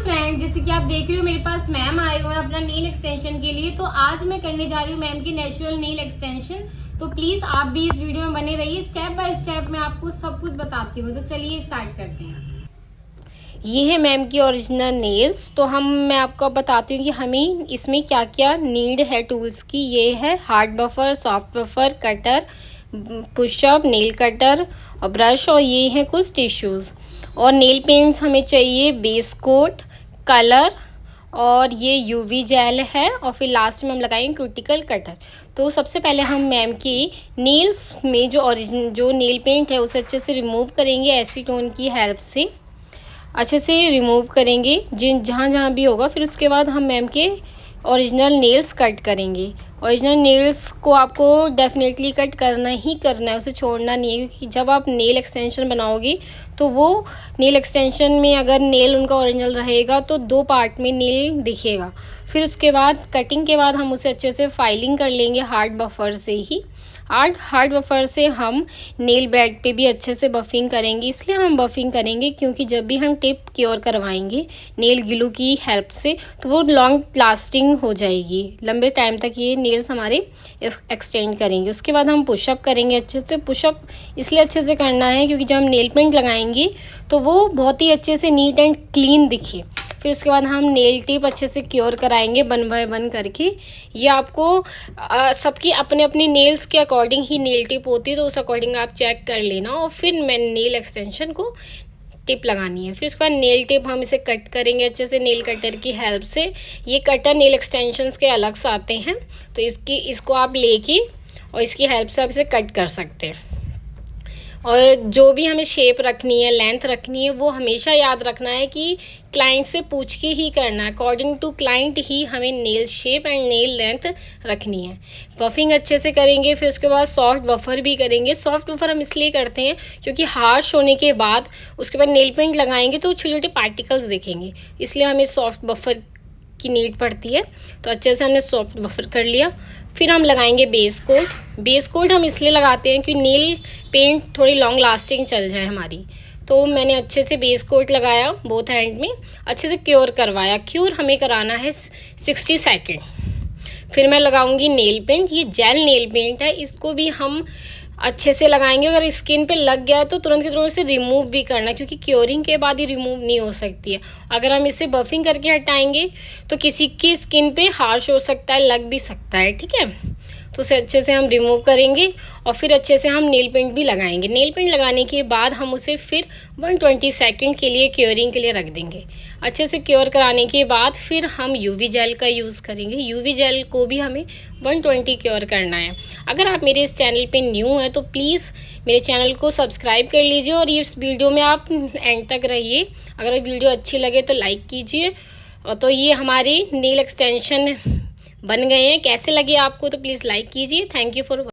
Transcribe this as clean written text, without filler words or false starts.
Friend, जैसे कि आप देख रहे हो मेरे पास मैम आए हुए हैं अपना नेल एक्सटेंशन के लिए। तो आज मैं करने जा रही हूँ मैम की नेचुरल नेल एक्सटेंशन। तो प्लीज आप भी इस वीडियो में बने रहिए, स्टेप बाय स्टेप मैं आपको सब कुछ बताती हूँ। तो चलिए स्टार्ट करते हैं। ये है मैम की ओरिजिनल नेल्स। तो मैं आपको बताती हूँ कि हमें इसमें क्या क्या नीड है टूल्स की। ये है hard buffer, soft buffer, cutter, pushup, nail cutter और ब्रश, और ये है कुछ टिश्यूज़ और नेल पेंट्स हमें चाहिए, बेस कोट, कलर और ये यूवी जेल है, और फिर लास्ट में हम लगाएंगे क्यूटिकल कटर। तो सबसे पहले हम मैम की नेल्स में जो नेल पेंट है उसे अच्छे से रिमूव करेंगे। एसीटोन की हेल्प से अच्छे से रिमूव करेंगे जहाँ जहाँ भी होगा। फिर उसके बाद हम मैम के ओरिजिनल नेल्स कट करेंगे। ओरिजिनल नेल्स को आपको डेफिनेटली कट करना ही करना है, उसे छोड़ना नहीं है, क्योंकि जब आप नेल एक्सटेंशन बनाओगे तो वो नेल एक्सटेंशन में अगर नेल उनका ओरिजिनल रहेगा तो दो पार्ट में नेल दिखेगा। फिर उसके बाद कटिंग के बाद हम उसे अच्छे से फाइलिंग कर लेंगे हार्ड बफर से ही। हार्ड बफर से हम नेल बेड पे भी अच्छे से बफिंग करेंगे। इसलिए हम बफिंग करेंगे क्योंकि जब भी हम टिप क्योर करवाएंगे नेल ग्लू की हेल्प से तो वो लॉन्ग लास्टिंग हो जाएगी, लंबे टाइम तक ये नेल्स हमारे एक्सटेंड करेंगे। उसके बाद हम पुशअप करेंगे अच्छे से। पुशअप इसलिए अच्छे से करना है क्योंकि जब हम नेल पेंट लगाएंगे तो वो बहुत ही अच्छे से नीट एंड क्लीन दिखे। फिर उसके बाद हम नेल टिप अच्छे से क्योर कराएंगे वन बाय वन करके। ये आपको सबकी अपने अपने नेल्स के अकॉर्डिंग ही नेल टिप होती है, तो उस अकॉर्डिंग आप चेक कर लेना। और फिर मैं नेल एक्सटेंशन को टिप लगानी है। फिर उसके बाद नेल टिप हम इसे कट करेंगे अच्छे से नेल कटर की हेल्प से। ये कटर नेल एक्सटेंशंस के अलग से आते हैं, तो इसको आप लेके और इसकी हेल्प से आप इसे कट कर सकते हैं। और जो भी हमें शेप रखनी है, लेंथ रखनी है, वो हमेशा याद रखना है कि क्लाइंट से पूछ के ही करना है। अकॉर्डिंग टू क्लाइंट ही हमें nail shape and nail length रखनी है। बफिंग अच्छे से करेंगे। फिर उसके बाद सॉफ्ट बफर भी करेंगे। सॉफ्ट बफर हम इसलिए करते हैं क्योंकि हार्श होने के बाद उसके बाद नेल पेंट लगाएंगे तो छोटे छोटे पार्टिकल्स दिखेंगे, इसलिए हमें सॉफ्ट बफर की नीड पड़ती है। तो अच्छे से हमने सॉफ्ट बफर कर लिया। फिर हम लगाएंगे बेस कोट। बेस कोट हम इसलिए लगाते हैं कि नेल पेंट थोड़ी लॉन्ग लास्टिंग चल जाए हमारी। तो मैंने अच्छे से बेस कोट लगाया, बोथ हैंड में अच्छे से क्योर करवाया। क्योर हमें कराना है 60 सेकेंड। फिर मैं लगाऊंगी नेल पेंट। ये जेल नेल पेंट है, इसको भी हम अच्छे से लगाएंगे। अगर स्किन पे लग गया है तो तुरंत के तुरंत इसे रिमूव भी करना, क्योंकि क्योरिंग के बाद ही रिमूव नहीं हो सकती है। अगर हम इसे बफिंग करके हटाएंगे तो किसी की स्किन पे हार्श हो सकता है, लग भी सकता है, ठीक है। तो उसे अच्छे से हम रिमूव करेंगे और फिर अच्छे से हम नेल पेंट भी लगाएंगे। नेल पेंट लगाने के बाद हम उसे फिर 120 सेकेंड के लिए क्योरिंग के लिए रख देंगे। अच्छे से क्योर कराने के बाद फिर हम यूवी जेल का यूज़ करेंगे। यूवी जेल को भी हमें 120 क्योर करना है। अगर आप मेरे इस चैनल पे न्यू हैं तो प्लीज़ मेरे चैनल को सब्सक्राइब कर लीजिए और इस वीडियो में आप एंड तक रहिए। अगर वीडियो अच्छी लगे तो लाइक कीजिए। तो ये हमारी नेल एक्सटेंशन बन गए हैं। कैसे लगे आपको तो प्लीज़ लाइक कीजिए। Thank you for